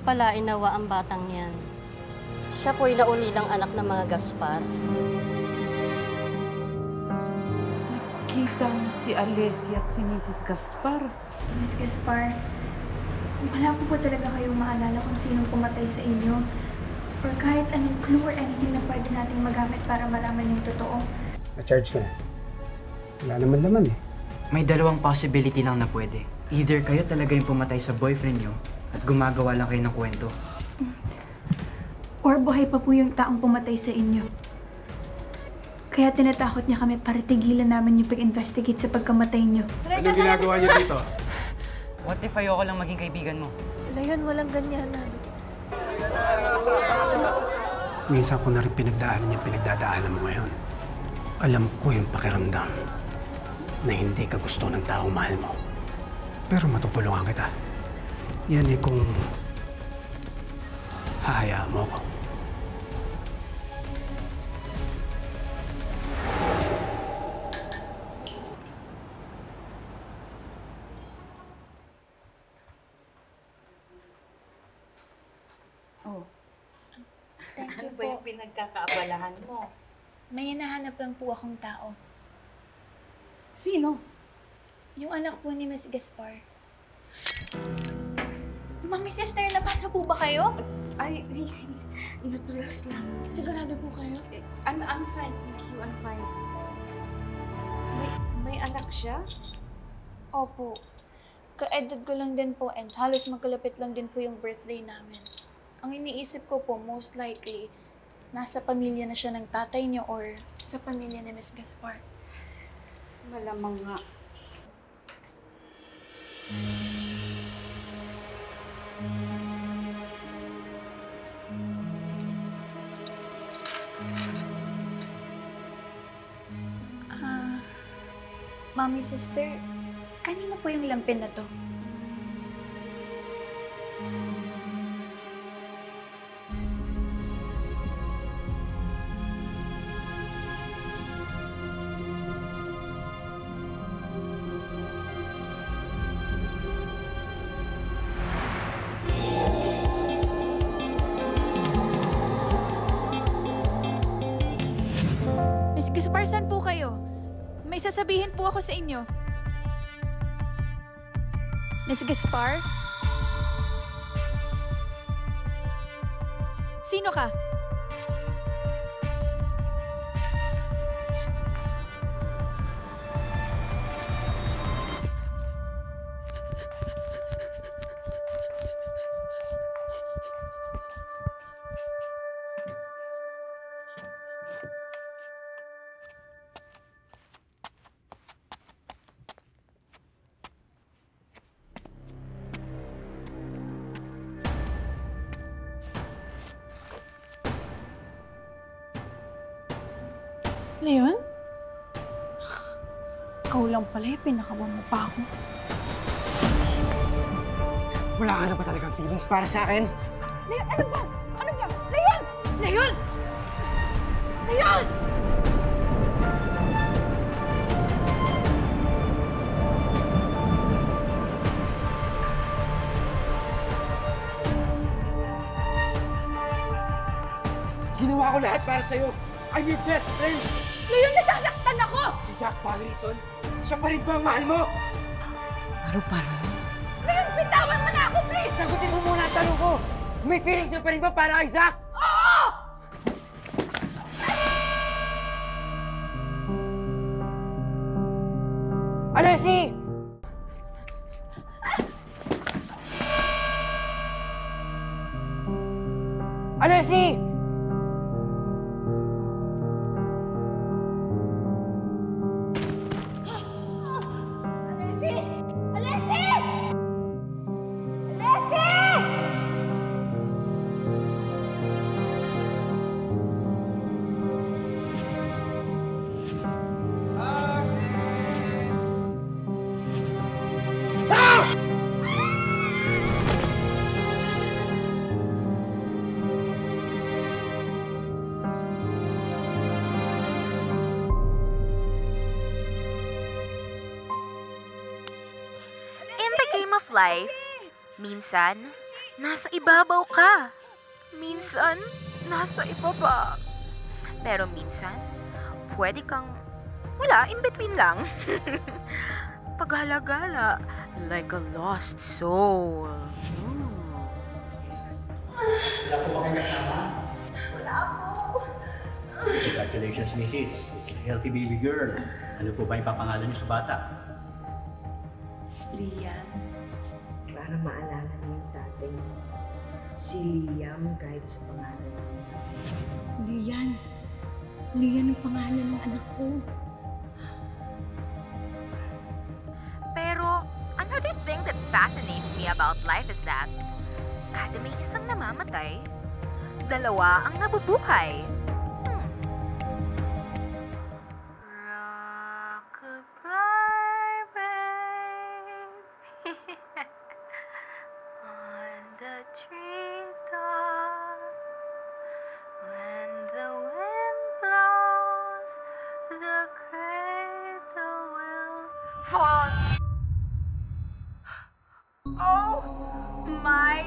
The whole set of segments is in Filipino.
pagpalain nawa ang batang yan. Siya po'y naulilang anak ng mga Gaspar. Kita na si Alessia at si Mrs. Gaspar. Miss Gaspar, wala po ba talaga kayong maalala kung sinong pumatay sa inyo? Or kahit anong clue or anything na pwede nating magamit para malaman yung totoo? Na-charge ka na. Wala naman laman eh. May dalawang possibility lang na pwede. Either kayo talaga yung pumatay sa boyfriend nyo at gumagawa lang kayo ng kwento. Or buhay pa po yung taong pumatay sa inyo. Kaya tinatakot niya kami para tigilan namin yung pag-investigate sa pagkamatay niyo. Anong ginagawa niyo dito? What if ayoko lang maging kaibigan mo? Leon, walang ganyanan. Minsan ko na rin pinagdaanan yung pinagdadaanan mo ngayon. Alam ko yung pakiramdam na hindi ka gusto ng taong mahal mo. Pero matutulungan kita. Yan eh kung hahayaan mo ako. Thank you Ano ba yung pinagkakaabalahan mo? May hinahanap lang po akong tao. Sino? Yung anak po ni Miss Gaspar. Mami, sister, napasa po ba kayo? Ay, natulas lang. Sigurado po kayo? I'm fine, thank you, I'm fine. May anak siya? Opo. Ka-edad ko lang din po and halos magkalapit lang din po yung birthday namin. Ang iniisip ko po, most likely, nasa pamilya na siya ng tatay niyo or sa pamilya ni Miss Gaspar. Malamang nga. Mami, sister, kanino po yung lampin na to? Miss Gaspar, saan po kayo? May sasabihin po ako sa inyo. Miss Gaspar? Sino ka? Leon? Ikaw lang pala eh, pinakawan mo pa ako. Wala ka na ba talagang feelings para sa akin? Leon, ano ba? Ano ba? Leon! Leon! Leon! Ginawa ko lahat para sa'yo. I'm your best friend! Leon, nasasaktan ako! Si Zach Pagrison, siya pa rin ba ang mahal mo? Paro-paro? Leon, bitawan mo na ako, please! Sagutin mo muna ang tanong ko! May feelings ka pa rin ba para kay Zach? Oo! Alessi! Alessi! Alessi! Alessi! Alessi! In the game of life, minsan, nasa ibabaw ka. Minsan, nasa ibaba. Pero minsan, pwede kang wala, in between lang. Paghala-gala, like a lost soul. Wala po ba kayo kasama? Wala po. Congratulations, Mrs. It's a healthy baby girl. Ano po ba yung papangalan niyo sa bata? Liam. Para maalala niyo yung tatay mo. Si Liam kahit sa pangalan niya. Liam. Liam ang pangalan ng anak ko. Pero, another thing that fascinates me about life is that kada may isang namamatay, dalawa ang nabubuhay. Rock-a-bye, babe. On the treetop, when the wind blows, the cradle will fall. Oh my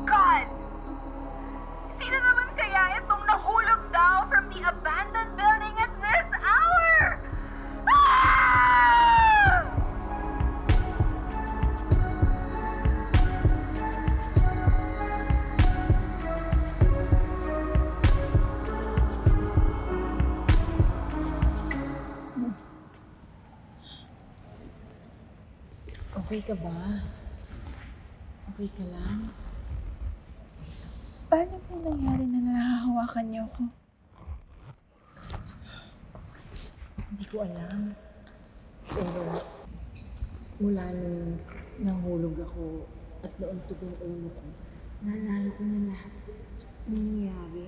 God! Sino naman kaya itong nahulog daw from the abandoned building at this hour? Ah! Okay ka ba? Okay ka lang? Paano po nangyari na nahahawakan niyo ako? Hindi ko alam. Pero mula nung nahulog ako at nauntog ang ulo ko, naalala ko na lahat ng nangyari.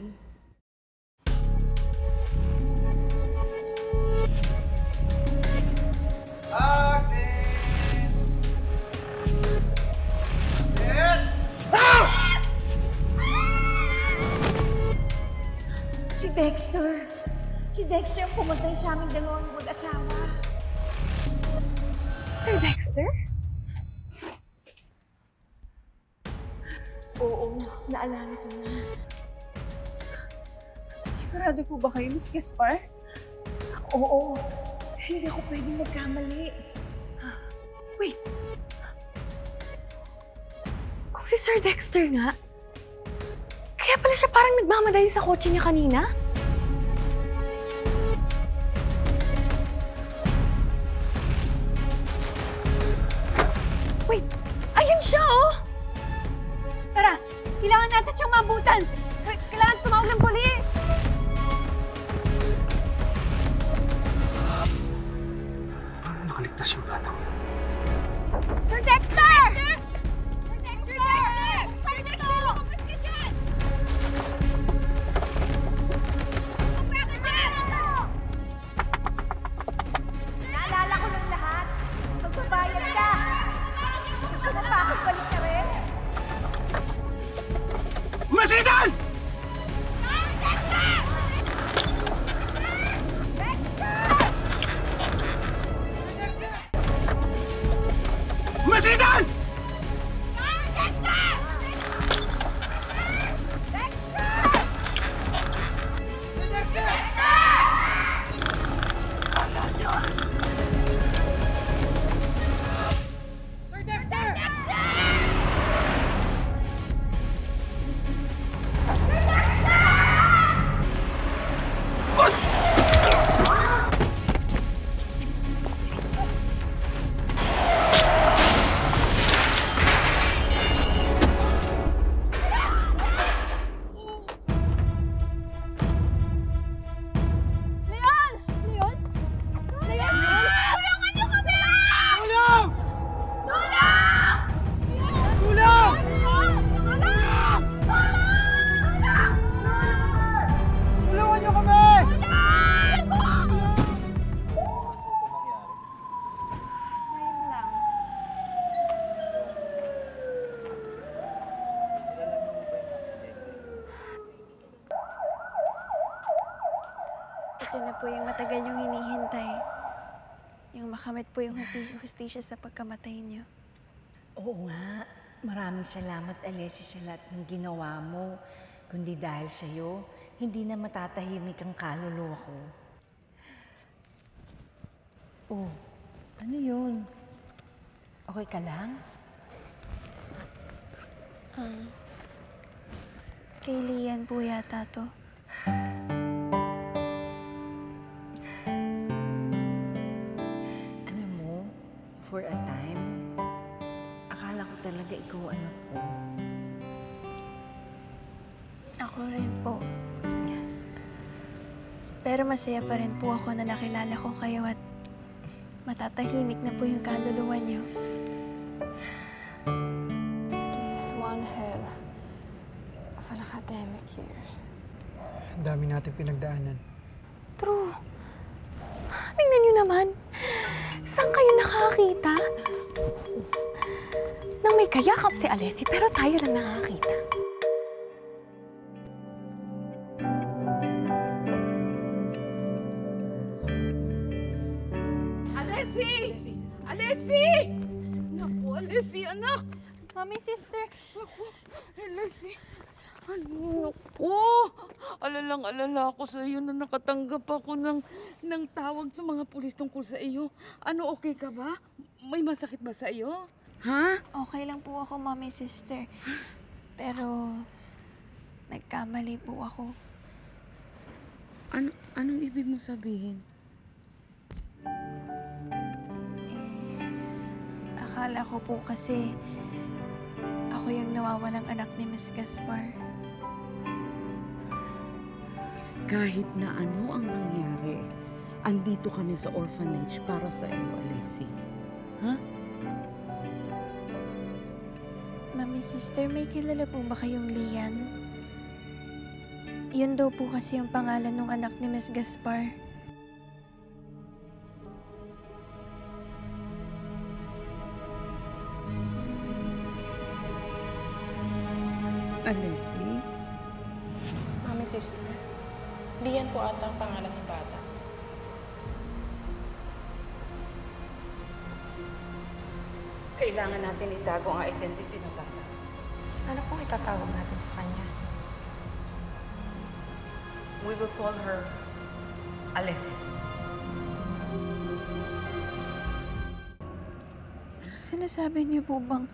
Agnes! Yes! Si Dexter! Si Dexter ang pumatay sa aming dalawang mag-asawa. Sir Dexter? Oo, naalala ko na. Sigurado po ba kayo, Miss Gaspar? Oo, hindi ako pwedeng magkamali. Wait. Kung si Sir Dexter nga, kaya pala siya parang nagmamadali sa kotse niya kanina? Wait, ayun siya oh! Tara, kailangan natin siyang mabutan! Kailangan tumawag ng pulis! Paano nakaligtas yung batang yun? Sir Dexter! Sir Dexter! Sir Dexter! Lumabas ka dyan! Lumabas ka dyan! Naalala ko ng lahat. Magbabayad ka. Gusto mo pa ako balik ka rin? Masitan! Masitan! Leon! Leon? Leon! Tulungan niyo kami! Tulong! Tulong! Tulong! Tulong! Tulungan niyo kami! Ngayon lang. Ito na po yung matagal niyong hinihintay. Yung makamit po yung hustisya sa pagkamatay niyo. Oo nga. Maraming salamat, Alessi, sa lahat ng ginawa mo. Kundi dahil sa'yo, hindi na matatahimik ang kaluluwa ko. Oh, ano yun? Okay ka lang? Kay Lian po yata to. Alam mo, for a time, akala ko talaga ikaw anak ko. Ako rin po. Pero masaya pa rin po ako na nakilala ko kayo at matatahimik na po yung kaluluwa niyo. It's one hell of an academic year. Ang dami natin pinagdaanan. True. Tingnan niyo naman. Saan kayo nakakita? Nang may kayakap si Alessi, pero tayo lang nakakita. Alessi! Alessi! Naku, Alessi, anak! Mami, sister. Alessi! Ano ko? Alalang-alala ako sa iyo na nakatanggap ako ng tawag sa mga pulis tungkol sa iyo. Ano, okay ka ba? May masakit ba sa iyo? Ha? Okay lang po ako, Mami, sister. Pero nagkamali po ako. Anong ibig mo sabihin? Akala ko po kasi ako yung nawawalang anak ni Miss Gaspar. Kahit na ano ang nangyari, andito kami sa orphanage para sa iyo, Alessi. Ha? Mami, sister, may kilala po ba kayong Lian? Yun daw po kasi yung pangalan ng anak ni Miss Gaspar. Alessi? Mami, sister. Lian po ata ang pangalan ng bata. Kailangan natin itago ang identity ng bata. Ano pong itatawag natin sa kanya? We will call her Alessi. Sinasabi niyo po bang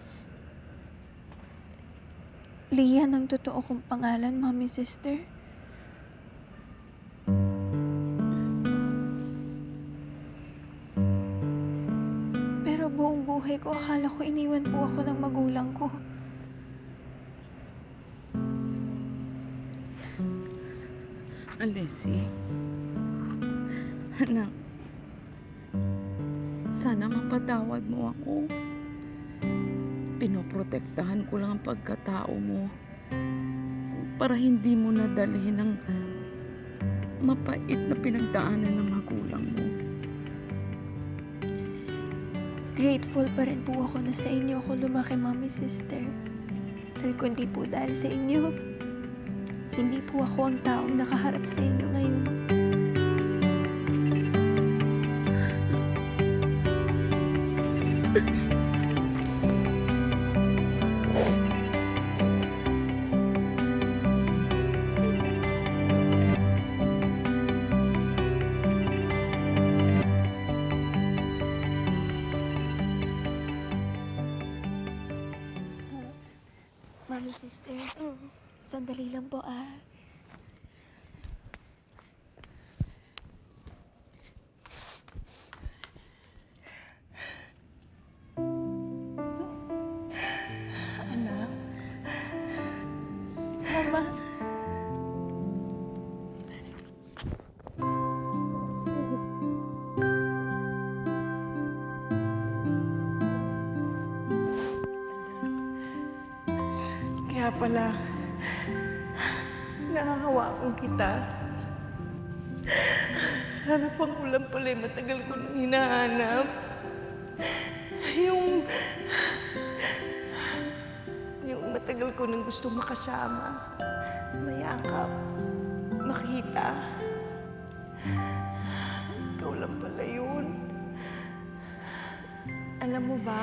Lian ang totoo kong pangalan, Mami, sister? Pero buong buhay ko, akala ko iniwan po ako ng magulang ko. Alessi, anak, sana mapatawad mo ako. Pinoprotektahan ko lang ang pagkatao mo para hindi mo nadalhin ang mapait na pinagdaanan ng magulang mo. Grateful pa rin po ako na sa inyo ako lumaki, Mami, sister. Dahil kundi po dahil sa inyo, hindi po ako ang taong nakaharap sa inyo ngayon. Mami, sister. Sandali lang po, Anak? Mama. Kaya pala, nahahawakan kita. Sana pang ulam pala matagal ko nang hinahanap. Yung matagal ko nang gusto makasama, mayakap, makita. Ikaw lang pala yun. Alam mo ba,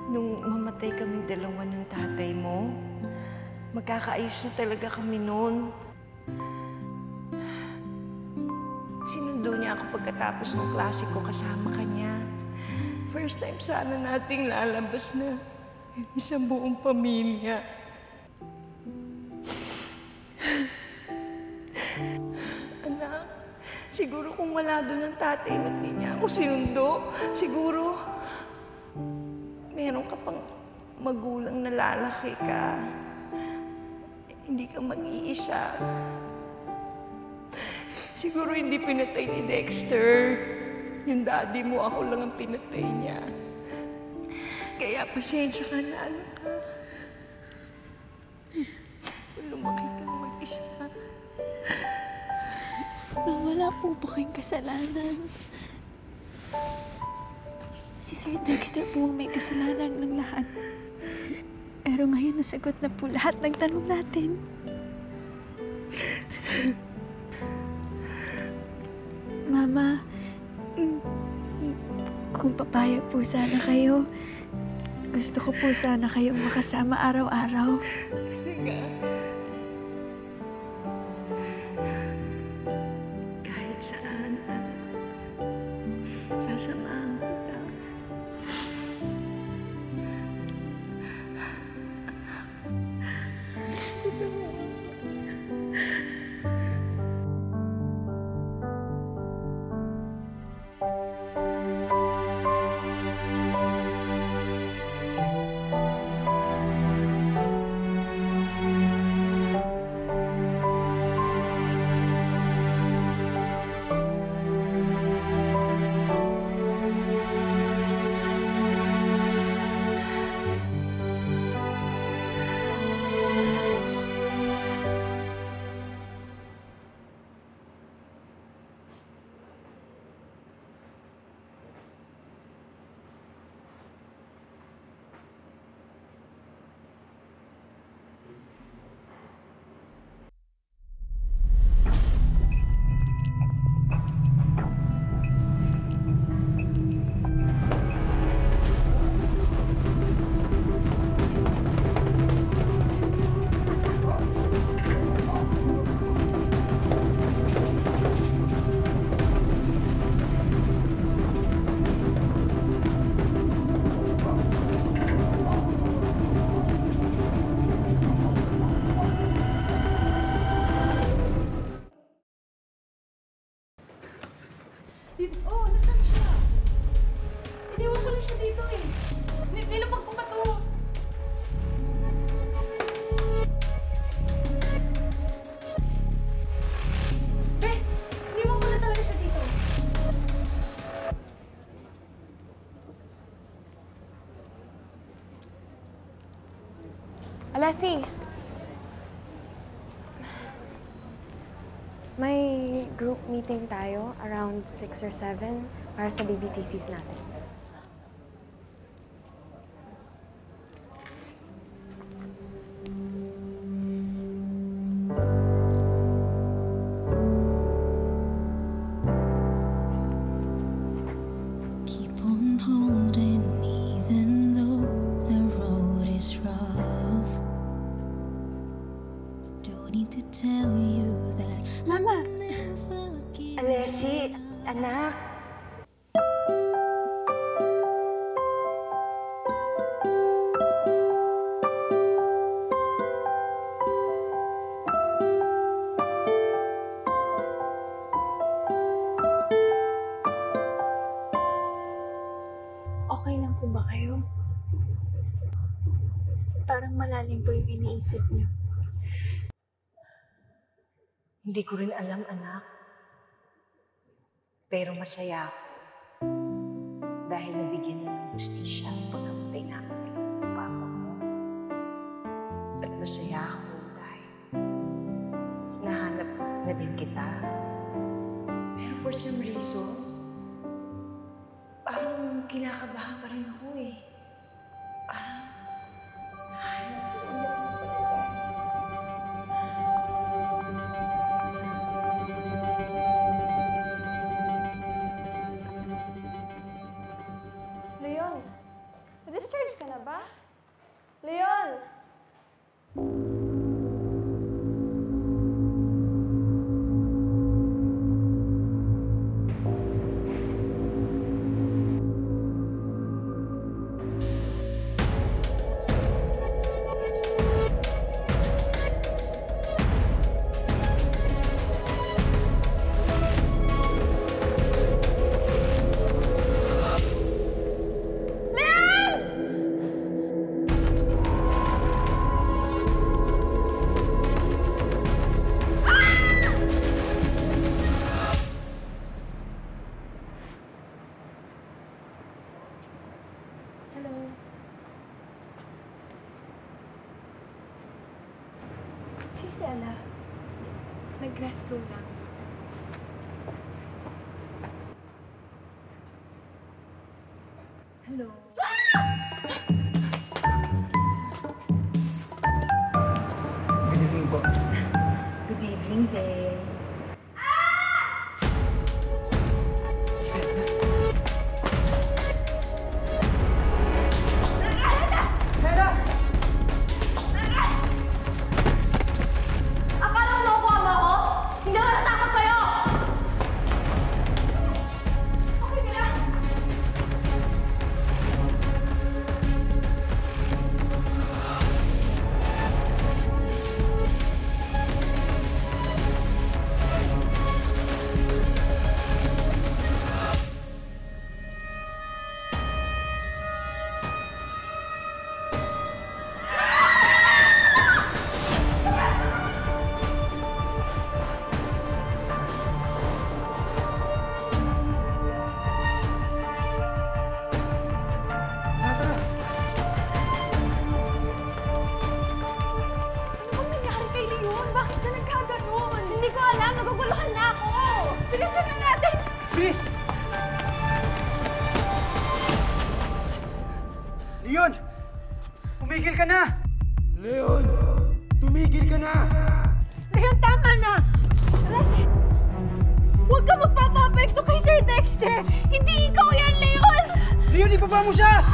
nung mamatay kaming dalawa ng tatay mo, magkakaayos na talaga kami noon. Sinundo niya ako pagkatapos ng klase ko kasama kanya. First time sana nating lalabas na isang buong pamilya. Anak, siguro kung wala doon ang tatay mo, hindi niya ako sinundo. Siguro, meron ka pang magulang na lalaki ka. Hindi ka mag-iisa. Siguro hindi pinatay ni Dexter. Yung daddy mo, ako lang ang pinatay niya. Kaya pasensya ka na, anak ka. Lumaki kang mag-isa. Wala po ba kayong kasalanan? Si Sir Dexter po ang may kasalanan ng lahat. Pero ngayon nasagot na po lahat ng tanong natin. Mama, kung papayag po sana kayo, gusto ko po sana kayong makasama araw-araw. Talaga? Kahit saan, sasamahan kita. Oh, nasaan siya? Iniwan ko na siya dito eh. Nilapag ko ba to? Iniwan ko na talaga siya dito. Alessi! May group meeting tayo around 6 or 7 para sa baby thesis natin. Keep on holding even though the road is rough. Don't need to tell you that Mama! Alessi, anak. Okay lang po ba kayo? Parang malalim po yung iniisip niyo. Hindi ko rin alam, anak. Pero masaya ako. Dahil nabigyan na ng justisya ang pagkamatay namin ng papa mo. At masaya ako dahil nahanap na din kita. Pero for some reason, parang kinakabahan pa rin ako eh. Parang nahanap ko ulit ako talaga. Leon, discharge ka na ba? Leon! Si Stella, nag-restroom lang. Hello. Good evening po. Good evening din. Leon! Tumigil ka na! Leon! Tumigil ka na! Leon, tama na! Lassie, huwag ka magpapapekto kay Sir Dexter! Hindi ikaw yan, Leon! Leon, ibaba mo siya!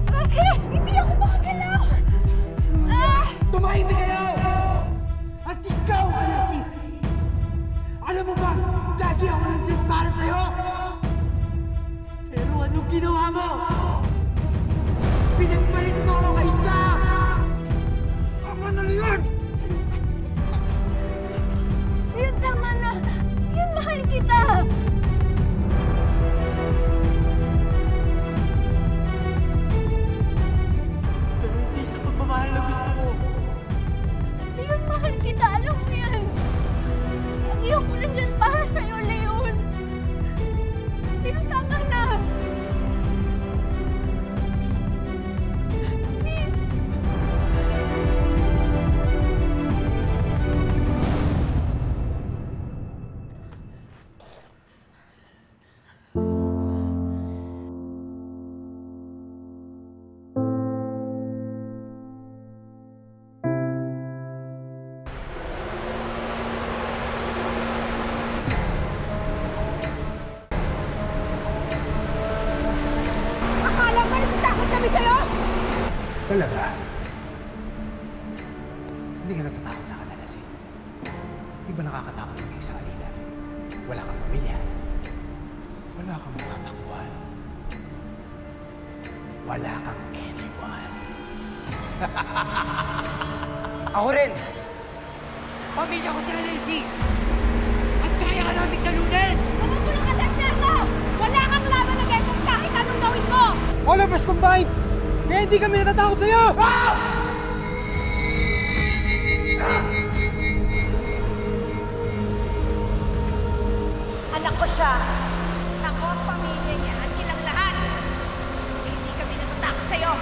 Lassie, hindi ako makagalaw! Tumahimik kayo! At ikaw, Anasi! Alam mo ba, lagi ako nandyan para sa'yo! Pero anong ginawa mo? Pinagpalit mo ako kay Sam! Tama na, Leon! Leon, tama na! Leon, mahal kita! Pero hindi sa pagmamahal na gusto mo. Leon, mahal kita! Alam mo yan! Lagi ako nandyan para sa'yo, Leon! Leon, tama na! Please! Akala mo natatakot kami sa'yo? Talaga? Hindi ka natatakot sa kanila, si. Di ba nakakatakot maging sa kanila? Wala kang pamilya. Wala kang mga takbuhan. Wala kang anyone. Ako rin! Pamilya ko si Alessi! At kaya ka namin talunin! Mamumulong ka sa mo! Wala kang laban ng Quezon kahit anong gawin mo! All of us combined! Kaya hindi kami natatakot sa'yo! Anak ko siya. Ako ang pamilya niya at ilang lahat. Hindi kami natatakot sa'yo.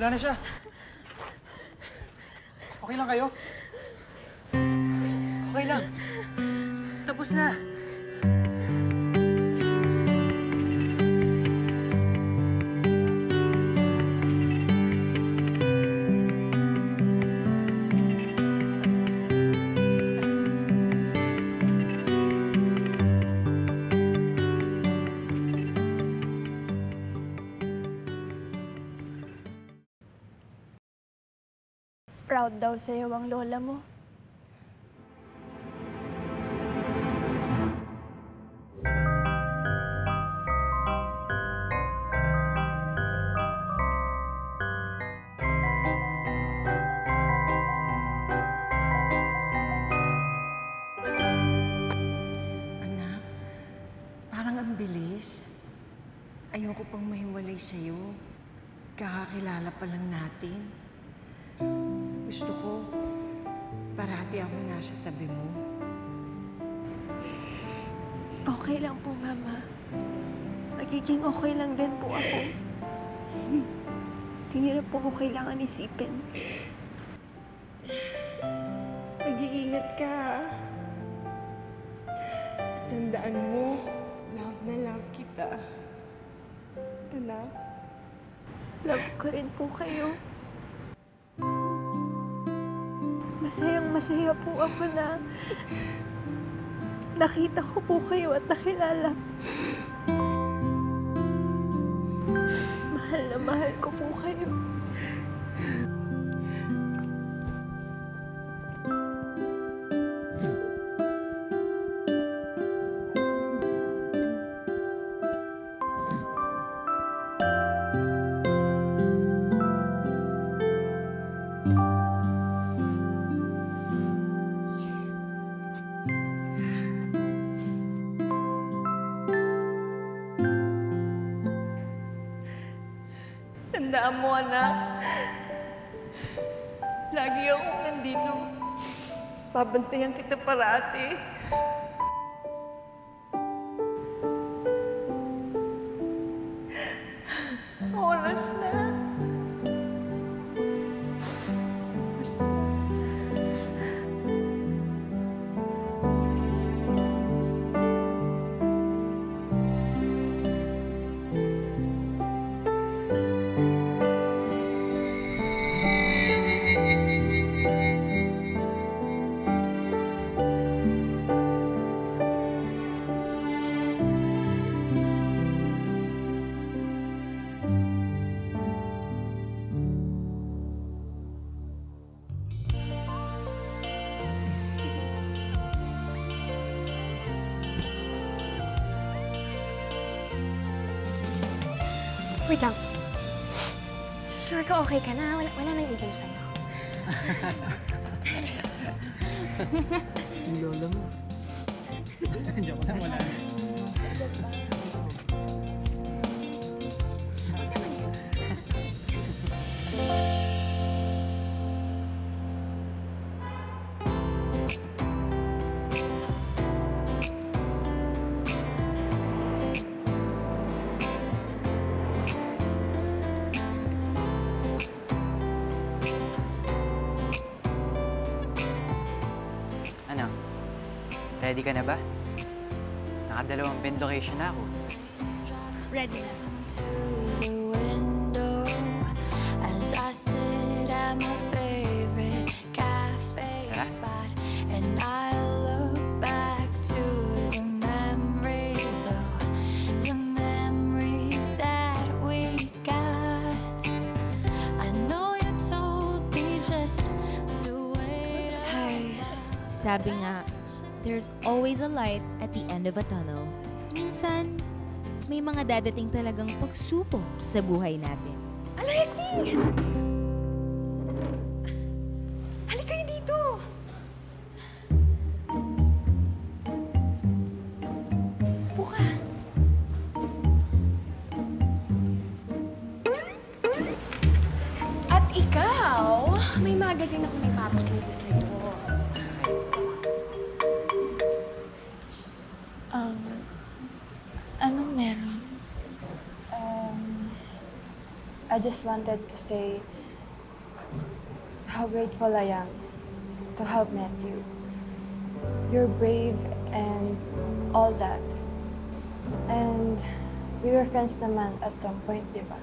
Wala na siya. Okay lang kayo? Okay lang. Tapos na. proud daw sa'yo ang lola mo. Anak, parang ang bilis. Ayoko pang mahiwalay sa'yo. Kakakilala pa lang natin. Gusto ko, parati akong nasa tabi mo. Okay lang po, Mama. Magiging okay lang din po ako. Hindi niyo na po ako kailangan isipin. Mag-iingat ka, ha? Tandaan mo, love na love kita. Anak. Love ko rin po kayo. Masayang masaya po ako na nakita ko po kayo at nakilala. Mahal na mahal ko po kayo. Tandaan mo, anak. Lagi akong nandito. Babantayan kita parati. Oras na. Oras na. Wait lang. Sure ka okay ka na? Wala nang ibig sa'yo. Yung lola mo. Joke lang, wala. Ano? Ready ka na ba? Nakadalawang vindication na ako. Ready na. To the window as I sit at my favorite cafe spot, and I look back to the memories that we got. I know you told me just to wait. Hi. Sabi nga, there's always a light at the end of a tunnel. Minsan, may mga dadating talagang pagsubok sa buhay natin. Alexi! Halika kayo dito! Buka! At ikaw, may magazine ako may papakita sa'yo. Anong meron? I just wanted to say how grateful I am to have met you. You're brave and all that. And we were friends naman at some point, di ba?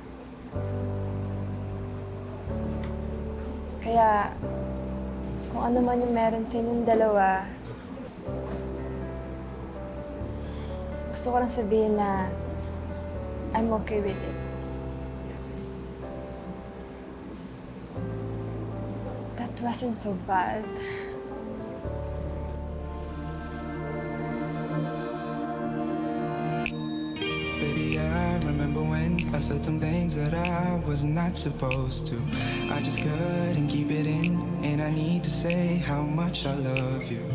Kaya, kung ano man yung meron sa inyong dalawa, gusto ko lang sabihin na I'm okay with it. That It wasn't so bad. Baby, I remember when I said some things that I was not supposed to. I just couldn't keep it in, and I need to say how much I love you.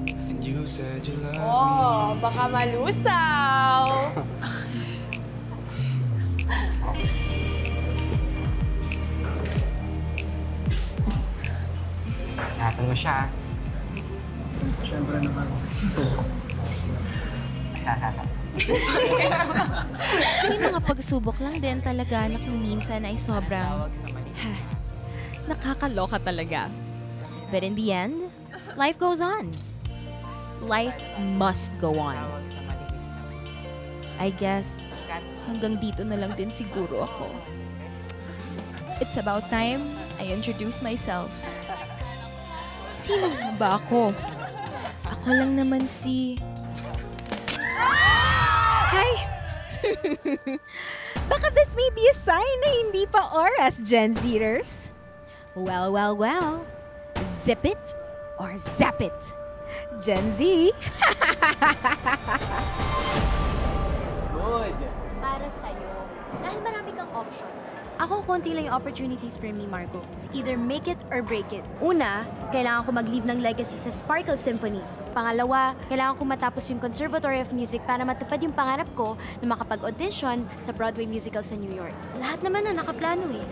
And you said you love Oh, me. baka malusaw! Ingatan mo siya. Siyempre naman. May mga pagsubok lang din talaga na kung minsan ay sobrang nakakaloka talaga. But in the end, life goes on. Life must go on. I guess, hanggang dito na lang din siguro ako. It's about time I introduce myself. Sino nga ba ako? Ako lang naman si... Hi! Baka this may be a sign na hindi pa oras, Gen Zers. Well, well, well. Zip it or zap it. Gen Z. Good. Para sa'yo, dahil marami kang options. Ako, konti lang yung opportunities for me, Marco. Either make it or break it. Una, kailangan ko mag-leave ng legacy sa Sparkle Symphony. Pangalawa, kailangan ko matapos yung Conservatory of Music para matupad yung pangarap ko na makapag-audition sa Broadway musical sa New York. Lahat naman na nakaplano eh.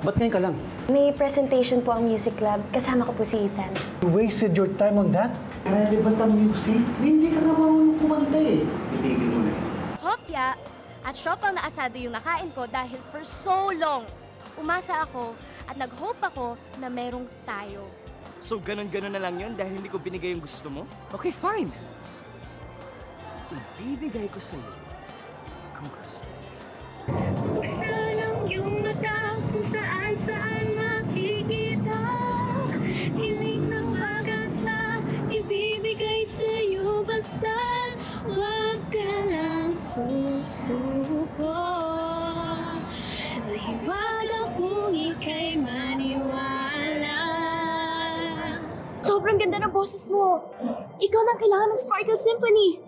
Ba't ngayon ka lang? May presentation po ang music club. Kasama ko po si Ethan. You wasted your time on that? Relevant ang music? Hindi ka na marunong kumanta eh. Itigil mo na yun. Hopya, at syopang na asado yung nakain ko dahil for so long. Umasa ako at nag-hope ako na merong tayo. So, ganun-ganun na lang yun dahil hindi ko binigay yung gusto mo? Okay, fine. Ibibigay ko sa'yo ang gusto. Buksan ang iyong mata kung saan-saan makikita. Hiling ng pag-asa, ibibigay sa'yo basta huwag ka lang susuko. Nahiwaga kung ika'y maniwala. Sobrang ganda ng boses mo. Ikaw lang kailangan ng Sparkle Symphony.